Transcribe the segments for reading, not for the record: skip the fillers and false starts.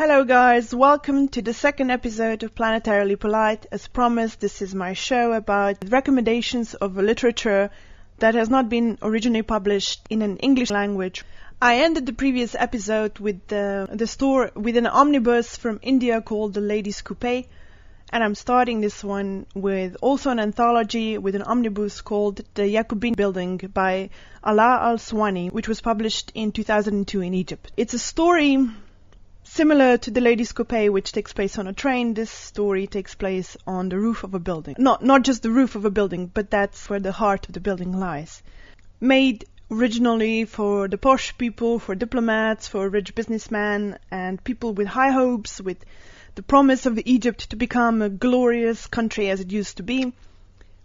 Hello guys, welcome to the second episode of Planetarily Polite. As promised, this is my show about recommendations of literature that has not been originally published in an English language. I ended the previous episode with the story with an omnibus from India called The Ladies' Coupe, and I'm starting this one with also an anthology with an omnibus called The Yacoubian Building by Alaa-Al-Aswany, which was published in 2002 in Egypt. It's a story similar to The Ladies' Coupe, which takes place on a train. This story takes place on the roof of a building. Not just the roof of a building, but that's where the heart of the building lies. Made originally for the posh people, for diplomats, for rich businessmen, and people with high hopes, with the promise of Egypt to become a glorious country as it used to be,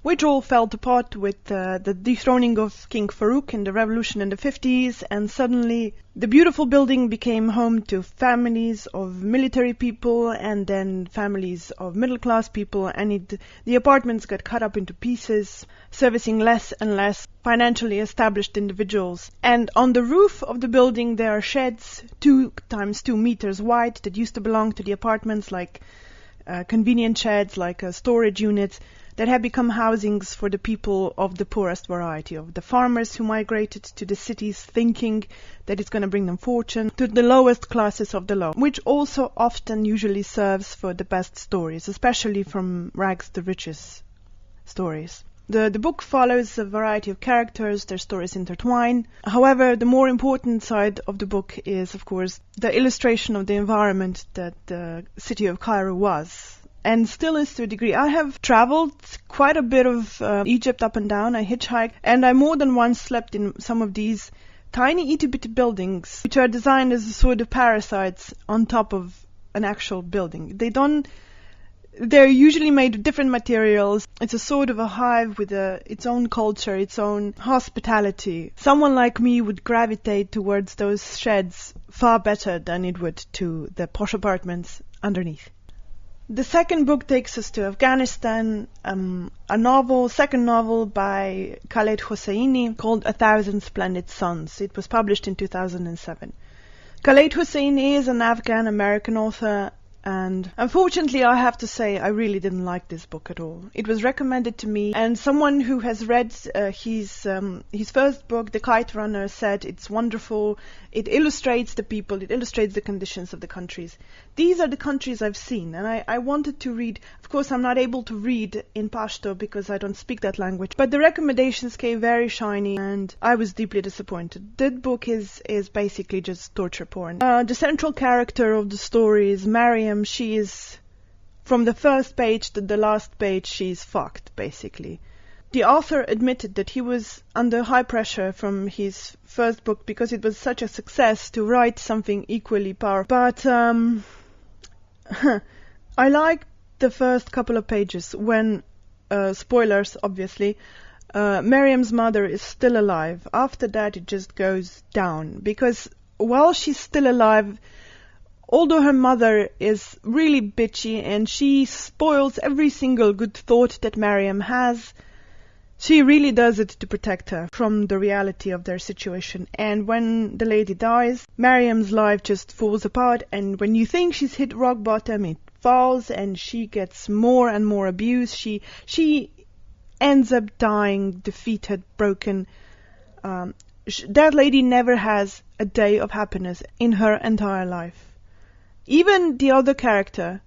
which all fell apart with the dethroning of King Farouk in the revolution in the 50s, and suddenly the beautiful building became home to families of military people and then families of middle-class people, and the apartments got cut up into pieces, servicing less and less financially established individuals. And on the roof of the building there are sheds 2 times 2 meters wide that used to belong to the apartments, like convenient sheds, like storage units, that had become housings for the people of the poorest variety, of the farmers who migrated to the cities thinking that it's going to bring them fortune, to the lowest classes of the low, which also often usually serves for the best stories, especially from rags to riches stories. The book follows a variety of characters, their stories intertwine. However, the more important side of the book is, of course, the illustration of the environment that the city of Cairo was, and still is to a degree. I have traveled quite a bit of Egypt up and down. I hitchhiked, and I more than once slept in some of these tiny itty-bitty buildings, which are designed as a sort of parasites on top of an actual building. They're usually made of different materials. It's a sort of a hive with its own culture, its own hospitality. Someone like me would gravitate towards those sheds far better than it would to the posh apartments underneath. The second book takes us to Afghanistan, second novel by Khaled Hosseini called 1,000 Splendid Suns. It was published in 2007. Khaled Hosseini is an Afghan-American author, and unfortunately I have to say I really didn't like this book at all. It was recommended to me, and someone who has read his first book, The Kite Runner, said it's wonderful. It illustrates the people, it illustrates the conditions of the countries. These are the countries I've seen, and I wanted to read. Of course, I'm not able to read in Pashto because I don't speak that language, but the recommendations came very shiny, and I was deeply disappointed. That book is basically just torture porn. The central character of the story is Mariam. She is, from the first page to the last page, she's fucked, basically. The author admitted that he was under high pressure from his first book because it was such a success to write something equally powerful. But I liked the first couple of pages when, spoilers obviously, Mariam's mother is still alive. After that it just goes down, because while she's still alive, although her mother is really bitchy and she spoils every single good thought that Mariam has, she really does it to protect her from the reality of their situation. And when the lady dies, Mariam's life just falls apart, and when you think she's hit rock bottom, it falls and she gets more and more abused. She ends up dying, defeated, broken. That lady never has a day of happiness in her entire life. Even the other character,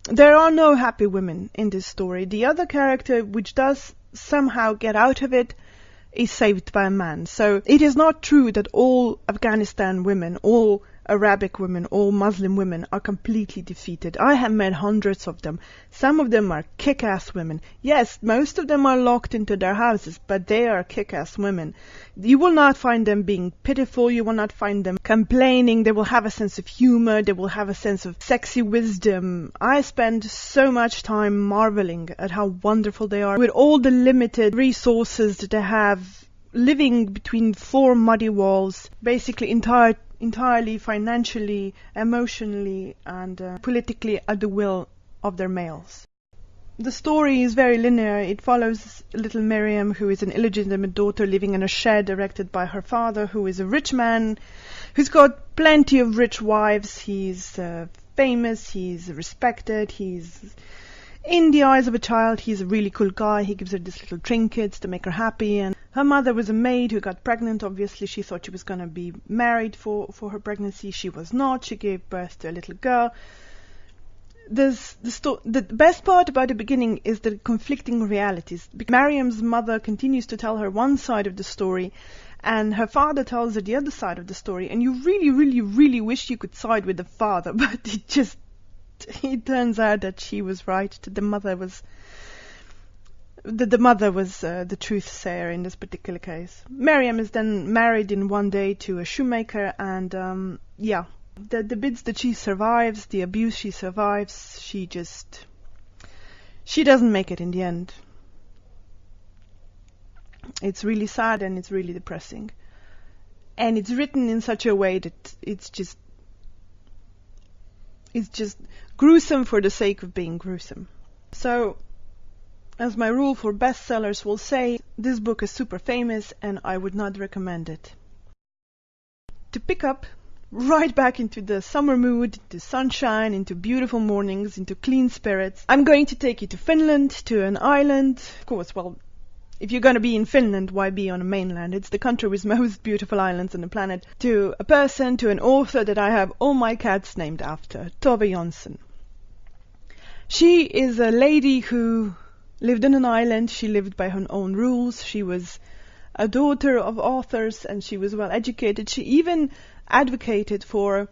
there are no happy women in this story. The other character, which does somehow get out of it, is saved by a man. So it is not true that all Afghanistan women, all Arabic women, all Muslim women are completely defeated. I have met hundreds of them. Some of them are kick-ass women. Yes, most of them are locked into their houses, but they are kick-ass women. You will not find them being pitiful. You will not find them complaining. They will have a sense of humor. They will have a sense of sexy wisdom. I spend so much time marveling at how wonderful they are with all the limited resources that they have, living between 4 muddy walls, basically entirely financially, emotionally, and politically at the will of their males. The story is very linear. It follows little Miriam, who is an illegitimate daughter living in a shed erected by her father, who is a rich man who's got plenty of rich wives. He's famous, he's respected, he's in the eyes of a child, he's a really cool guy. He gives her these little trinkets to make her happy. And her mother was a maid who got pregnant. Obviously, she thought she was going to be married for her pregnancy. She was not. She gave birth to a little girl. The best part about the beginning is the conflicting realities. Mariam's mother continues to tell her one side of the story, and her father tells her the other side of the story. And you really, really, really wish you could side with the father, but it turns out that she was right. The mother was the truth sayer in this particular case. Mariam is then married in one day to a shoemaker, and the bits that she survives, the abuse she survives, she doesn't make it in the end. It's really sad and it's really depressing. And it's written in such a way that it's just gruesome for the sake of being gruesome. So, as my rule for bestsellers will say, this book is super famous and I would not recommend it. To pick up right back into the summer mood, into sunshine, into beautiful mornings, into clean spirits, I'm going to take you to Finland, to an island. Of course, well, if you're going to be in Finland, why be on a mainland? It's the country with most beautiful islands on the planet. To a person, to an author that I have all my cats named after, Tove Jansson. She is a lady who lived on an island. She lived by her own rules. She was a daughter of authors and she was well educated. She even advocated for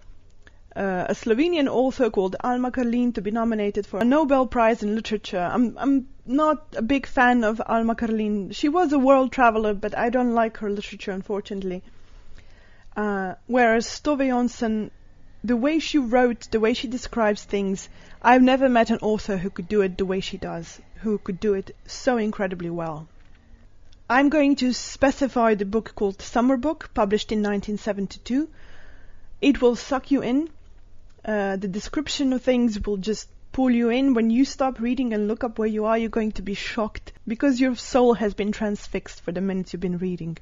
a Slovenian author called Alma Karlin to be nominated for a Nobel Prize in Literature. I'm not a big fan of Alma Karlin. She was a world traveler, but I don't like her literature, unfortunately. Whereas Tove Jansson, the way she wrote, the way she describes things, I've never met an author who could do it the way she does, who could do it so incredibly well. I'm going to specify the book called Summer Book, published in 1972. It will suck you in. The description of things will just pull you in. When you stop reading and look up where you are, you're going to be shocked because your soul has been transfixed for the minutes you've been reading.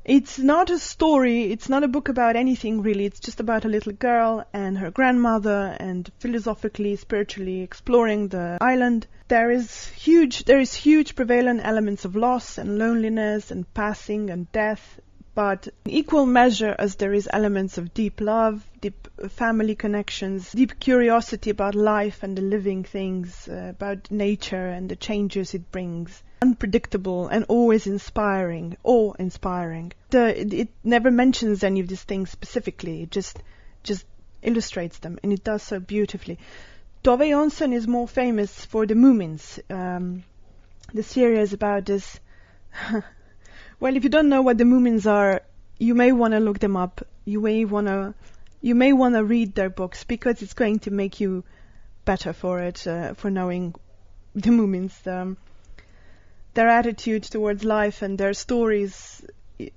It's not a story, it's not a book about anything really, it's just about a little girl and her grandmother and philosophically, spiritually exploring the island. There is huge prevalent elements of loss and loneliness and passing and death, but in equal measure as there is elements of deep love, deep family connections, deep curiosity about life and the living things, about nature and the changes it brings. Unpredictable and always inspiring, awe-inspiring. It never mentions any of these things specifically, it just illustrates them, and it does so beautifully. Tove Jansson is more famous for the Moomins, the series about this. Well, if you don't know what the Moomins are, you may want to look them up. You may want to read their books because it's going to make you better for it, for knowing the Moomins. Their attitude towards life and their stories,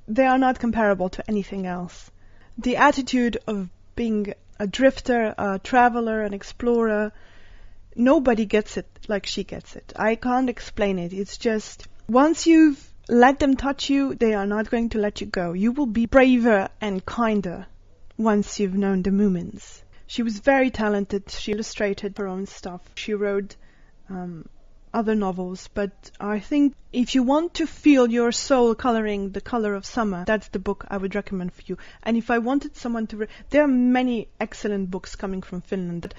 they are not comparable to anything else. The attitude of being a drifter, a traveler, an explorer, nobody gets it like she gets it. I can't explain it. It's just, once you've let them touch you, they are not going to let you go. You will be braver and kinder once you've known the Moomins. She was very talented. She illustrated her own stuff. She wrote other novels, but I think if you want to feel your soul coloring the color of summer, that's the book I would recommend for you. And if I wanted someone to there are many excellent books coming from Finland.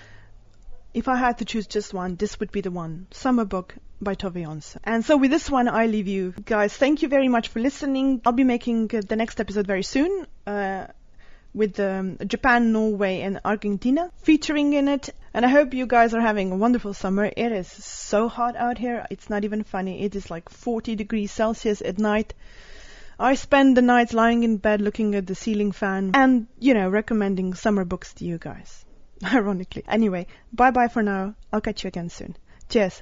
If I had to choose just one, this would be the one. Summer Book by Tove Jansson. And so with this one, I leave you. Guys, thank you very much for listening. I'll be making the next episode very soon, with Japan, Norway and Argentina featuring in it. And I hope you guys are having a wonderful summer. It is so hot out here, it's not even funny. It is like 40 degrees Celsius at night. I spend the nights lying in bed looking at the ceiling fan and, recommending summer books to you guys. Ironically. Anyway, bye bye for now. I'll catch you again soon. Cheers.